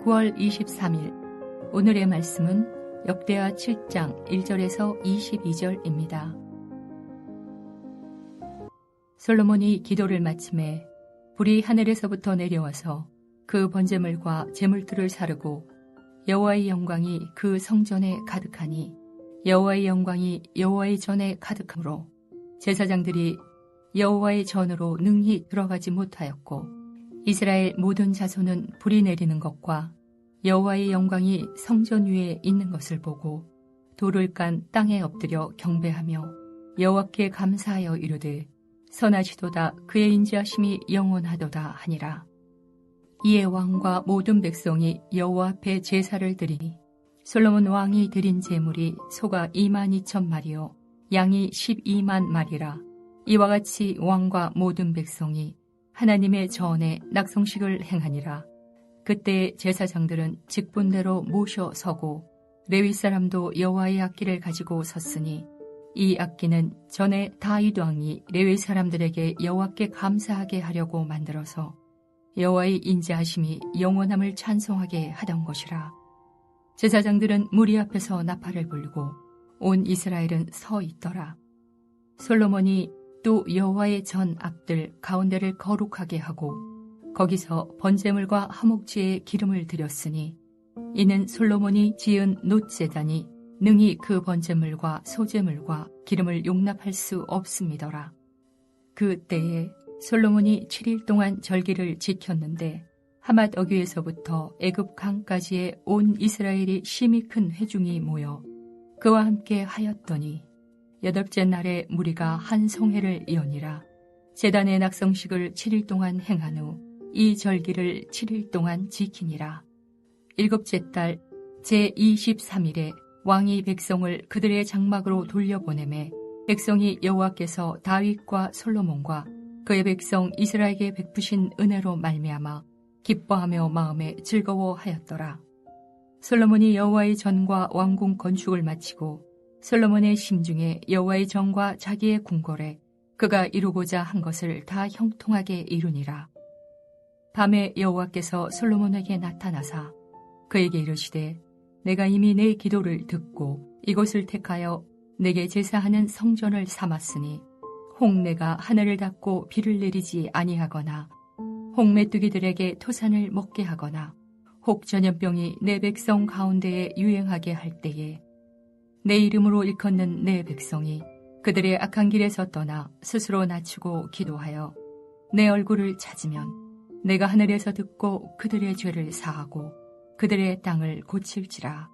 9월 23일 오늘의 말씀은 역대하 7장 1절에서 22절입니다. 솔로몬이 기도를 마침에 불이 하늘에서부터 내려와서 그 번제물과 제물들을 사르고 여호와의 영광이 그 성전에 가득하니 여호와의 영광이 여호와의 전에 가득하므로 제사장들이 여호와의 전으로 능히 들어가지 못하였고 이스라엘 모든 자손은 불이 내리는 것과 여호와의 영광이 성전 위에 있는 것을 보고 돌을 깐 땅에 엎드려 경배하며 여호와께 감사하여 이르되 선하시도다 그의 인자하심이 영원하도다 하니라. 이에 왕과 모든 백성이 여호와 앞에 제사를 드리니 솔로몬 왕이 드린 제물이 소가 22,000마리요 양이 12만 마리라. 이와 같이 왕과 모든 백성이 하나님의 전에 낙성식을 행하니라. 그때 제사장들은 직분대로 모셔 서고 레위 사람도 여호와의 악기를 가지고 섰으니 이 악기는 전에 다윗 왕이 레위 사람들에게 여호와께 감사하게 하려고 만들어서 여호와의 인자하심이 영원함을 찬송하게 하던 것이라. 제사장들은 무리 앞에서 나팔을 불고 온 이스라엘은 서 있더라. 솔로몬이 또 여호와의 전 앞들 가운데를 거룩하게 하고 거기서 번제물과 화목제에 기름을 드렸으니 이는 솔로몬이 지은 놋제단이 능히 그 번제물과 소제물과 기름을 용납할 수 없음이더라. 그 때에 솔로몬이 7일 동안 절기를 지켰는데 하맛 어귀에서부터 애굽 강까지의 온 이스라엘이 심히 큰 회중이 모여 그와 함께 하였더니 8째 날에 무리가 한 송해를 이으니라. 제단의 낙성식을 7일 동안 행한 후 이 절기를 7일 동안 지키니라. 7째 달 제23일에 왕이 백성을 그들의 장막으로 돌려보내매 백성이 여호와께서 다윗과 솔로몬과 그의 백성 이스라엘에게 베푸신 은혜로 말미암아 기뻐하며 마음에 즐거워하였더라. 솔로몬이 여호와의 전과 왕궁 건축을 마치고 솔로몬의 심중에 여호와의 전과 자기의 궁궐에 그가 이루고자 한 것을 다 형통하게 이루니라. 밤에 여호와께서 솔로몬에게 나타나사 그에게 이르시되 내가 이미 내 기도를 듣고 이곳을 택하여 내게 제사하는 성전을 삼았으니 혹 내가 하늘을 닫고 비를 내리지 아니하거나 혹 메뚜기들에게 토산을 먹게 하거나 혹 전염병이 내 백성 가운데에 유행하게 할 때에 내 이름으로 일컫는 내 백성이 그들의 악한 길에서 떠나 스스로 낮추고 기도하여 내 얼굴을 찾으면 내가 하늘에서 듣고 그들의 죄를 사하고 그들의 땅을 고칠지라.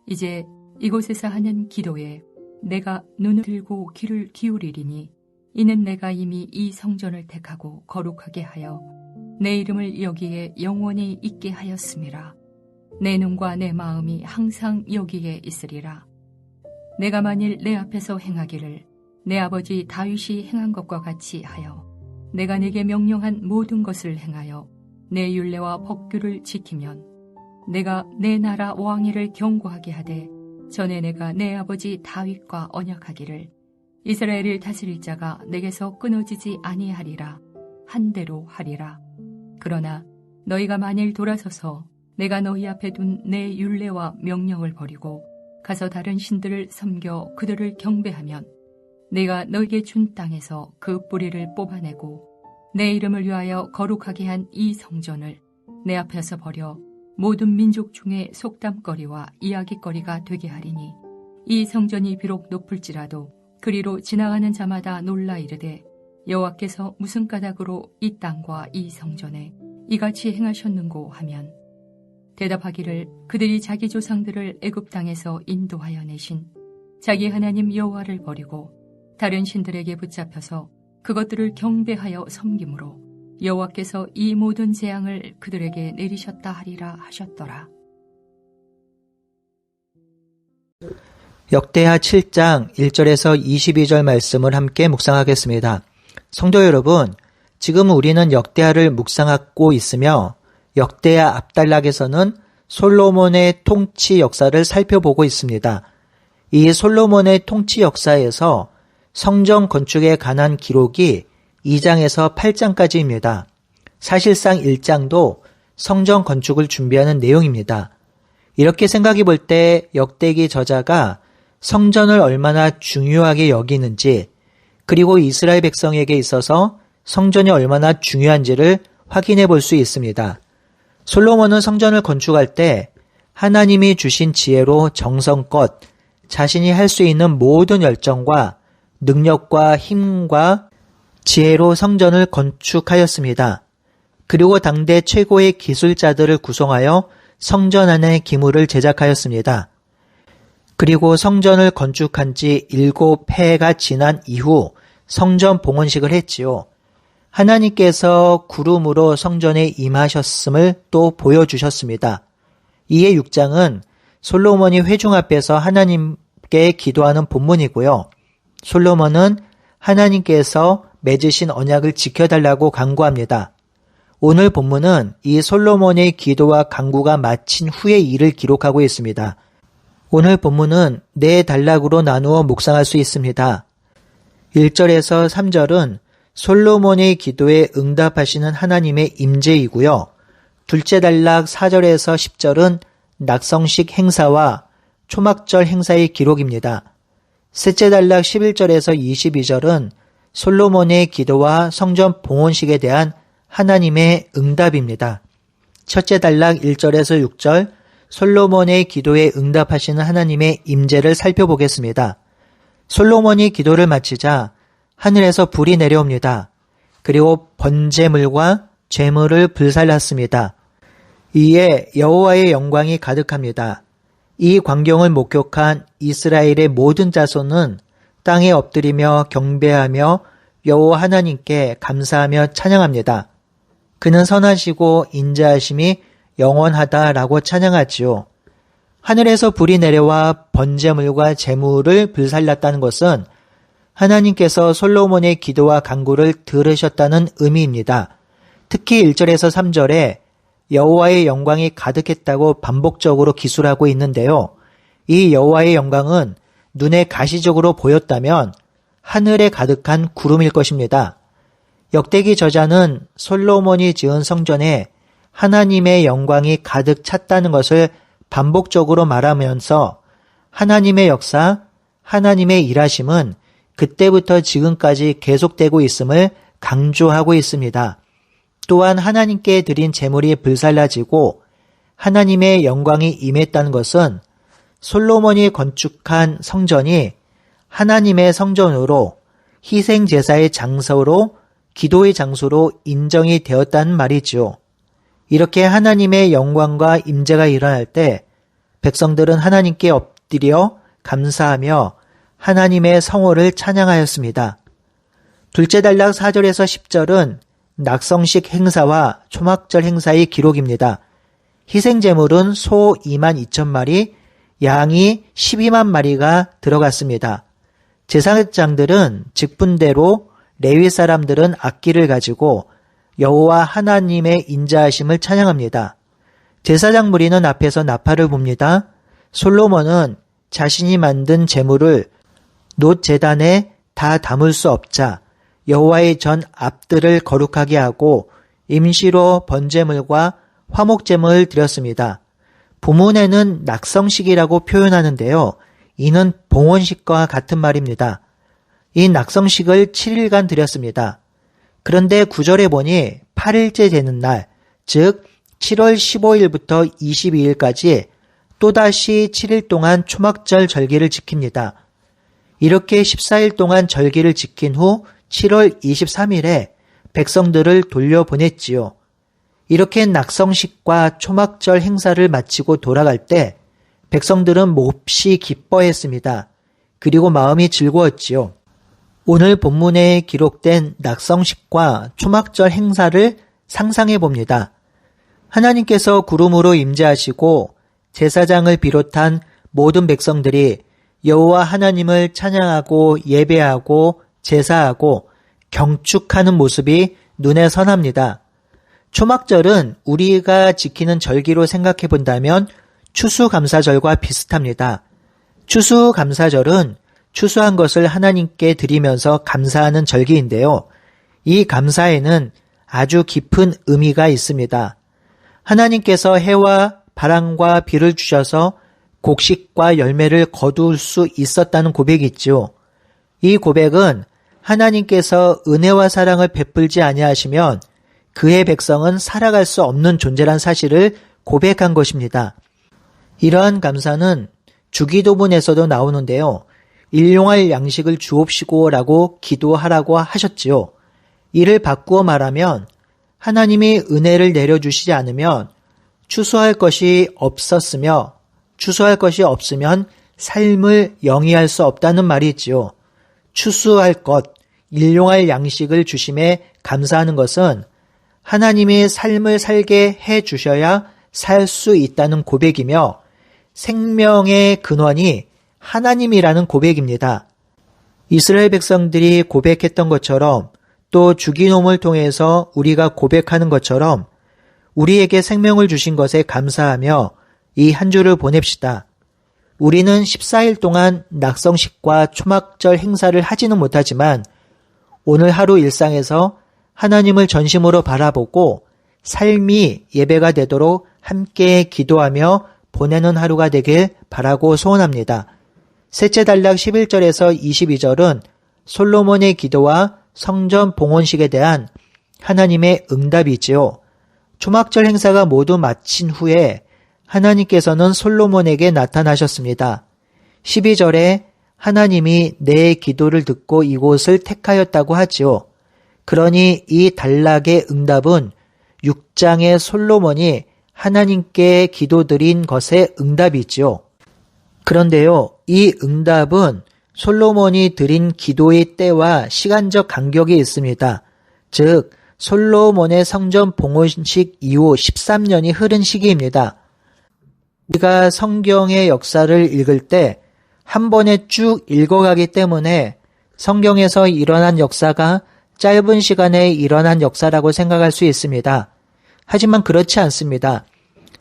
이제 이곳에서 하는 기도에 내가 눈을 들고 귀를 기울이리니 이는 내가 이미 이 성전을 택하고 거룩하게 하여 내 이름을 여기에 영원히 있게 하였음이라. 내 눈과 내 마음이 항상 여기에 있으리라. 내가 만일 내 앞에서 행하기를 내 아버지 다윗이 행한 것과 같이 하여 내가 네게 명령한 모든 것을 행하여 내 율례와 법규를 지키면 내가 내 나라 왕위를 견고하게 하되 전에 내가 내 아버지 다윗과 언약하기를 이스라엘을 다스릴 자가 내게서 끊어지지 아니하리라 한대로 하리라. 그러나 너희가 만일 돌아서서 내가 너희 앞에 둔 내 율례와 명령을 버리고 가서 다른 신들을 섬겨 그들을 경배하면 내가 너에게 준 땅에서 그 뿌리를 뽑아내고 내 이름을 위하여 거룩하게 한 이 성전을 내 앞에서 버려 모든 민족 중에 속담거리와 이야기거리가 되게 하리니 이 성전이 비록 높을지라도 그리로 지나가는 자마다 놀라 이르되 여호와께서 무슨 까닭으로 이 땅과 이 성전에 이같이 행하셨는고 하면 대답하기를 그들이 자기 조상들을 애굽 땅에서 인도하여 내신 자기 하나님 여호와를 버리고 다른 신들에게 붙잡혀서 그것들을 경배하여 섬김으로 여호와께서 이 모든 재앙을 그들에게 내리셨다 하리라 하셨더라. 역대하 7장 1절에서 22절 말씀을 함께 묵상하겠습니다. 성도 여러분, 지금 우리는 역대하를 묵상하고 있으며 역대하 앞단락에서는 솔로몬의 통치 역사를 살펴보고 있습니다. 이 솔로몬의 통치 역사에서 성전 건축에 관한 기록이 2장에서 8장까지입니다. 사실상 1장도 성전 건축을 준비하는 내용입니다. 이렇게 생각해 볼 때 역대기 저자가 성전을 얼마나 중요하게 여기는지, 그리고 이스라엘 백성에게 있어서 성전이 얼마나 중요한지를 확인해 볼 수 있습니다. 솔로몬은 성전을 건축할 때 하나님이 주신 지혜로 정성껏 자신이 할 수 있는 모든 열정과 능력과 힘과 지혜로 성전을 건축하였습니다. 그리고 당대 최고의 기술자들을 구성하여 성전 안에 기물을 제작하였습니다. 그리고 성전을 건축한 지 7해가 지난 이후 성전 봉헌식을 했지요. 하나님께서 구름으로 성전에 임하셨음을 또 보여주셨습니다. 이에 6장은 솔로몬이 회중 앞에서 하나님께 기도하는 본문이고요. 솔로몬은 하나님께서 맺으신 언약을 지켜달라고 간구합니다. 오늘 본문은 이 솔로몬의 기도와 간구가 마친 후의 일을 기록하고 있습니다. 오늘 본문은 4단락으로 나누어 묵상할 수 있습니다. 1절에서 3절은 솔로몬의 기도에 응답하시는 하나님의 임재이고요. 둘째 단락 4절에서 10절은 낙성식 행사와 초막절 행사의 기록입니다. 셋째 단락 11절에서 22절은 솔로몬의 기도와 성전 봉헌식에 대한 하나님의 응답입니다. 첫째 단락 1절에서 6절 솔로몬의 기도에 응답하시는 하나님의 임재를 살펴보겠습니다. 솔로몬이 기도를 마치자 하늘에서 불이 내려옵니다. 그리고 번제물과 제물을 불살랐습니다. 이에 여호와의 영광이 가득합니다. 이 광경을 목격한 이스라엘의 모든 자손은 땅에 엎드리며 경배하며 여호와 하나님께 감사하며 찬양합니다. 그는 선하시고 인자하심이 영원하다라고 찬양하지요. 하늘에서 불이 내려와 번제물과 제물을 불살랐다는 것은 하나님께서 솔로몬의 기도와 간구를 들으셨다는 의미입니다. 특히 1절에서 3절에 여호와의 영광이 가득했다고 반복적으로 기술하고 있는데요. 이 여호와의 영광은 눈에 가시적으로 보였다면 하늘에 가득한 구름일 것입니다. 역대기 저자는 솔로몬이 지은 성전에 하나님의 영광이 가득 찼다는 것을 반복적으로 말하면서 하나님의 역사, 하나님의 일하심은 그때부터 지금까지 계속되고 있음을 강조하고 있습니다. 또한 하나님께 드린 제물이 불살라지고 하나님의 영광이 임했다는 것은 솔로몬이 건축한 성전이 하나님의 성전으로 희생 제사의 장소로 기도의 장소로 인정이 되었다는 말이죠. 이렇게 하나님의 영광과 임재가 일어날 때 백성들은 하나님께 엎드려 감사하며 하나님의 성호를 찬양하였습니다. 둘째 단락 4절에서 10절은 낙성식 행사와 초막절 행사의 기록입니다. 희생제물은 소 22,000마리, 양이 12만 마리가 들어갔습니다. 제사장들은 직분대로, 레위 사람들은 악기를 가지고 여호와 하나님의 인자하심을 찬양합니다. 제사장 무리는 앞에서 나팔을 붑니다. 솔로몬은 자신이 만든 제물을 놋 제단에 다 담을 수 없자 여호와의 전 앞들을 거룩하게 하고 임시로 번제물과 화목제물을 드렸습니다. 본문에는 낙성식이라고 표현하는데요. 이는 봉헌식과 같은 말입니다. 이 낙성식을 7일간 드렸습니다. 그런데 9절에 보니 8일째 되는 날, 즉 7월 15일부터 22일까지 또다시 7일 동안 초막절 절기를 지킵니다. 이렇게 14일 동안 절기를 지킨 후 7월 23일에 백성들을 돌려보냈지요. 이렇게 낙성식과 초막절 행사를 마치고 돌아갈 때 백성들은 몹시 기뻐했습니다. 그리고 마음이 즐거웠지요. 오늘 본문에 기록된 낙성식과 초막절 행사를 상상해 봅니다. 하나님께서 구름으로 임재하시고 제사장을 비롯한 모든 백성들이 여호와 하나님을 찬양하고 예배하고 제사하고 경축하는 모습이 눈에 선합니다. 초막절은 우리가 지키는 절기로 생각해 본다면 추수감사절과 비슷합니다. 추수감사절은 추수한 것을 하나님께 드리면서 감사하는 절기인데요. 이 감사에는 아주 깊은 의미가 있습니다. 하나님께서 해와 바람과 비를 주셔서 곡식과 열매를 거둘 수 있었다는 고백이 있죠. 이 고백은 하나님께서 은혜와 사랑을 베풀지 아니하시면 그의 백성은 살아갈 수 없는 존재란 사실을 고백한 것입니다. 이러한 감사는 주기도문에서도 나오는데요. 일용할 양식을 주옵시고라고 기도하라고 하셨지요. 이를 바꾸어 말하면 하나님이 은혜를 내려주시지 않으면 추수할 것이 없었으며 추수할 것이 없으면 삶을 영위할 수 없다는 말이 있지요. 추수할 것, 일용할 양식을 주심에 감사하는 것은 하나님이 삶을 살게 해 주셔야 살 수 있다는 고백이며 생명의 근원이 하나님이라는 고백입니다. 이스라엘 백성들이 고백했던 것처럼 또 주기도문을 통해서 우리가 고백하는 것처럼 우리에게 생명을 주신 것에 감사하며 이 한 주를 보냅시다. 우리는 14일 동안 낙성식과 초막절 행사를 하지는 못하지만 오늘 하루 일상에서 하나님을 전심으로 바라보고 삶이 예배가 되도록 함께 기도하며 보내는 하루가 되길 바라고 소원합니다. 셋째 단락 11절에서 22절은 솔로몬의 기도와 성전 봉헌식에 대한 하나님의 응답이지요. 초막절 행사가 모두 마친 후에 하나님께서는 솔로몬에게 나타나셨습니다. 12절에 하나님이 내 기도를 듣고 이곳을 택하였다고 하지요. 그러니 이 단락의 응답은 6장의 솔로몬이 하나님께 기도드린 것의 응답이지요. 그런데요, 이 응답은 솔로몬이 드린 기도의 때와 시간적 간격이 있습니다. 즉, 솔로몬의 성전 봉헌식 이후 13년이 흐른 시기입니다. 우리가 성경의 역사를 읽을 때 한 번에 쭉 읽어가기 때문에 성경에서 일어난 역사가 짧은 시간에 일어난 역사라고 생각할 수 있습니다. 하지만 그렇지 않습니다.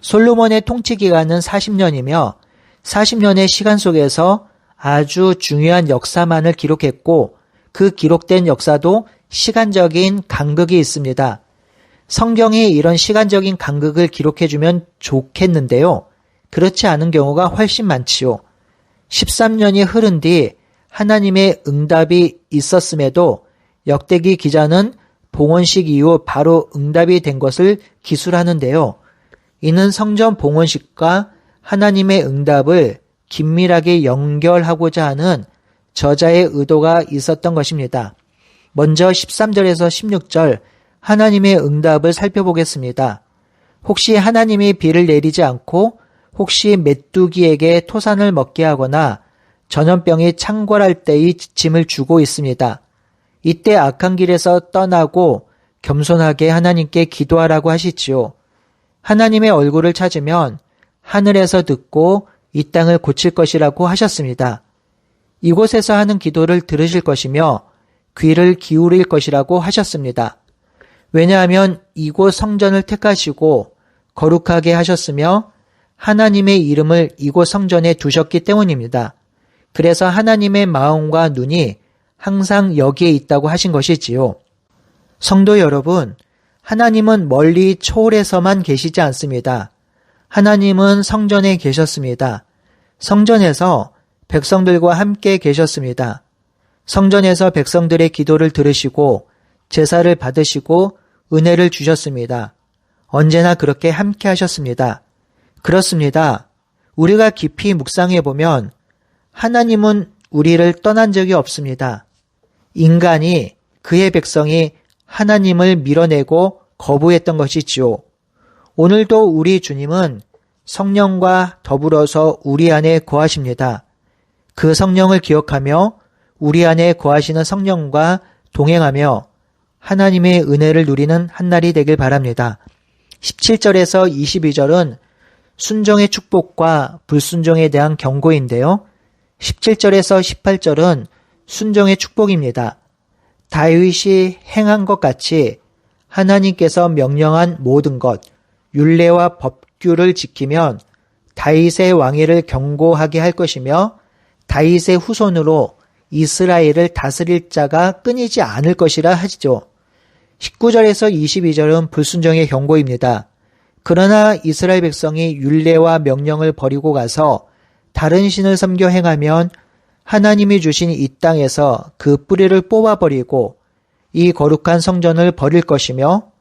솔로몬의 통치 기간은 40년이며 40년의 시간 속에서 아주 중요한 역사만을 기록했고 그 기록된 역사도 시간적인 간극이 있습니다. 성경이 이런 시간적인 간극을 기록해주면 좋겠는데요. 그렇지 않은 경우가 훨씬 많지요. 13년이 흐른 뒤 하나님의 응답이 있었음에도 역대기 기자는 봉헌식 이후 바로 응답이 된 것을 기술하는데요. 이는 성전 봉헌식과 하나님의 응답을 긴밀하게 연결하고자 하는 저자의 의도가 있었던 것입니다. 먼저 13절에서 16절 하나님의 응답을 살펴보겠습니다. 혹시 하나님이 비를 내리지 않고 혹시 메뚜기에게 토산을 먹게 하거나 전염병이 창궐할 때의 지침을 주고 있습니다. 이때 악한 길에서 떠나고 겸손하게 하나님께 기도하라고 하시지요. 하나님의 얼굴을 찾으면 하늘에서 듣고 이 땅을 고칠 것이라고 하셨습니다. 이곳에서 하는 기도를 들으실 것이며 귀를 기울일 것이라고 하셨습니다. 왜냐하면 이곳 성전을 택하시고 거룩하게 하셨으며 하나님의 이름을 이곳 성전에 두셨기 때문입니다. 그래서 하나님의 마음과 눈이 항상 여기에 있다고 하신 것이지요. 성도 여러분, 하나님은 멀리 초월해서만 계시지 않습니다. 하나님은 성전에 계셨습니다. 성전에서 백성들과 함께 계셨습니다. 성전에서 백성들의 기도를 들으시고 제사를 받으시고 은혜를 주셨습니다. 언제나 그렇게 함께 하셨습니다. 그렇습니다. 우리가 깊이 묵상해 보면 하나님은 우리를 떠난 적이 없습니다. 인간이 그의 백성이 하나님을 밀어내고 거부했던 것이지요. 오늘도 우리 주님은 성령과 더불어서 우리 안에 거하십니다. 그 성령을 기억하며 우리 안에 거하시는 성령과 동행하며 하나님의 은혜를 누리는 한날이 되길 바랍니다. 17절에서 22절은 순종의 축복과 불순종에 대한 경고인데요. 17절에서 18절은 순종의 축복입니다. 다윗이 행한 것 같이 하나님께서 명령한 모든 것, 율례와 법규를 지키면 다윗의 왕위를 견고하게 할 것이며 다윗의 후손으로 이스라엘을 다스릴 자가 끊이지 않을 것이라 하시죠. 19절에서 22절은 불순종의 경고입니다. 그러나 이스라엘 백성이 율례와 명령을 버리고 가서 다른 신을 섬겨 행하면 하나님이 주신 이 땅에서 그 뿌리를 뽑아버리고 이 거룩한 성전을 버릴 것이며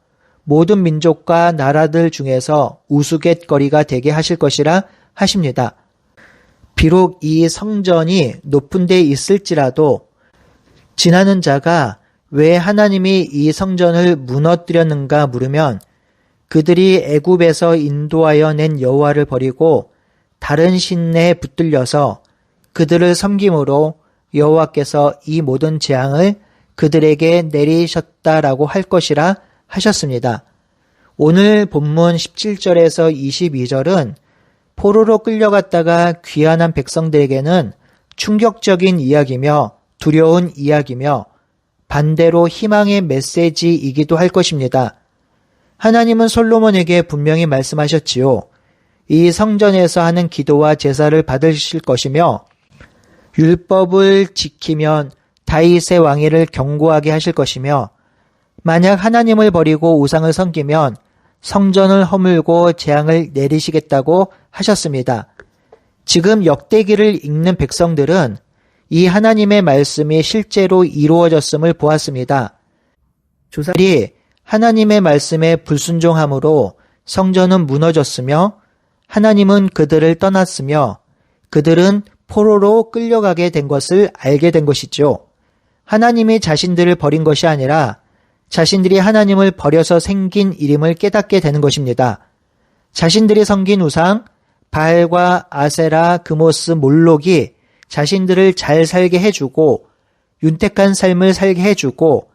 모든 민족과 나라들 중에서 우스갯거리가 되게 하실 것이라 하십니다. 비록 이 성전이 높은 데 있을지라도 지나는 자가 왜 하나님이 이 성전을 무너뜨렸는가 물으면 그들이 애굽에서 인도하여 낸 여호와를 버리고 다른 신에 붙들려서 그들을 섬김으로 여호와께서 이 모든 재앙을 그들에게 내리셨다라고 할 것이라 하셨습니다. 오늘 본문 17절에서 22절은 포로로 끌려갔다가 귀환한 백성들에게는 충격적인 이야기며 두려운 이야기며 반대로 희망의 메시지이기도 할 것입니다. 하나님은 솔로몬에게 분명히 말씀하셨지요. 이 성전에서 하는 기도와 제사를 받으실 것이며 율법을 지키면 다윗의 왕위를 견고하게 하실 것이며 만약 하나님을 버리고 우상을 섬기면 성전을 허물고 재앙을 내리시겠다고 하셨습니다. 지금 역대기를 읽는 백성들은 이 하나님의 말씀이 실제로 이루어졌음을 보았습니다. 조상들이 하나님의 말씀에 불순종함으로 성전은 무너졌으며 하나님은 그들을 떠났으며 그들은 포로로 끌려가게 된 것을 알게 된 것이죠. 하나님이 자신들을 버린 것이 아니라 자신들이 하나님을 버려서 생긴 일임을 깨닫게 되는 것입니다. 자신들이 섬긴 우상, 바알과 아세라, 그모스, 몰록이 자신들을 잘 살게 해주고 윤택한 삶을 살게 해주고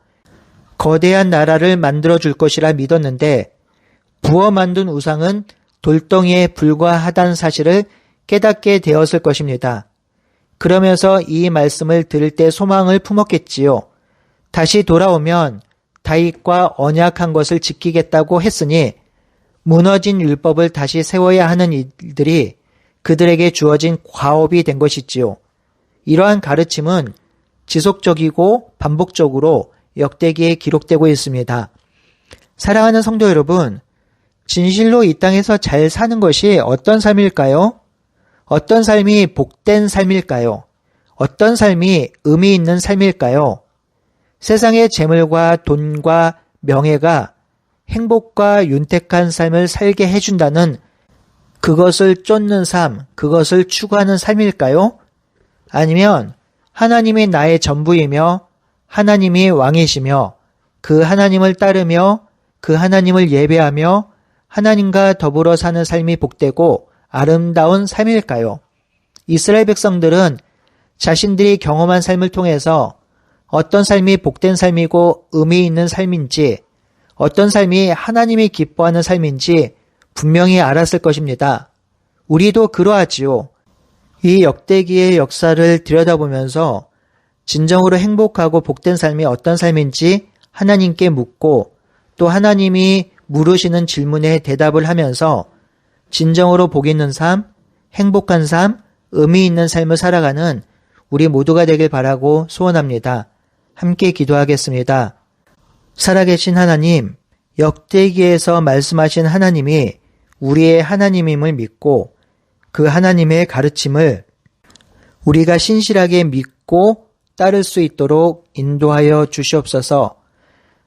거대한 나라를 만들어줄 것이라 믿었는데 부어 만든 우상은 돌덩이에 불과하다는 사실을 깨닫게 되었을 것입니다. 그러면서 이 말씀을 들을 때 소망을 품었겠지요. 다시 돌아오면 다윗과 언약한 것을 지키겠다고 했으니 무너진 율법을 다시 세워야 하는 일들이 그들에게 주어진 과업이 된 것이지요. 이러한 가르침은 지속적이고 반복적으로 역대기에 기록되고 있습니다. 사랑하는 성도 여러분, 진실로 이 땅에서 잘 사는 것이 어떤 삶일까요? 어떤 삶이 복된 삶일까요? 어떤 삶이 의미 있는 삶일까요? 세상의 재물과 돈과 명예가 행복과 윤택한 삶을 살게 해준다는 그것을 쫓는 삶, 그것을 추구하는 삶일까요? 아니면 하나님이 나의 전부이며 하나님이 왕이시며 그 하나님을 따르며 그 하나님을 예배하며 하나님과 더불어 사는 삶이 복되고 아름다운 삶일까요? 이스라엘 백성들은 자신들이 경험한 삶을 통해서 어떤 삶이 복된 삶이고 의미 있는 삶인지, 어떤 삶이 하나님이 기뻐하는 삶인지 분명히 알았을 것입니다. 우리도 그러하지요. 이 역대기의 역사를 들여다보면서 진정으로 행복하고 복된 삶이 어떤 삶인지 하나님께 묻고 또 하나님이 물으시는 질문에 대답을 하면서 진정으로 복 있는 삶, 행복한 삶, 의미 있는 삶을 살아가는 우리 모두가 되길 바라고 소원합니다. 함께 기도하겠습니다. 살아계신 하나님, 역대기에서 말씀하신 하나님이 우리의 하나님임을 믿고 그 하나님의 가르침을 우리가 신실하게 믿고 따를 수 있도록 인도하여 주시옵소서.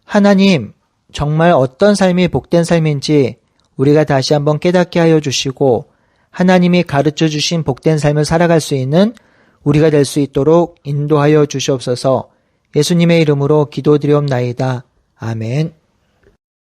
하나님, 정말 어떤 삶이 복된 삶인지 우리가 다시 한번 깨닫게 하여 주시고 하나님이 가르쳐 주신 복된 삶을 살아갈 수 있는 우리가 될 수 있도록 인도하여 주시옵소서. 예수님의 이름으로 기도드리옵나이다. 아멘.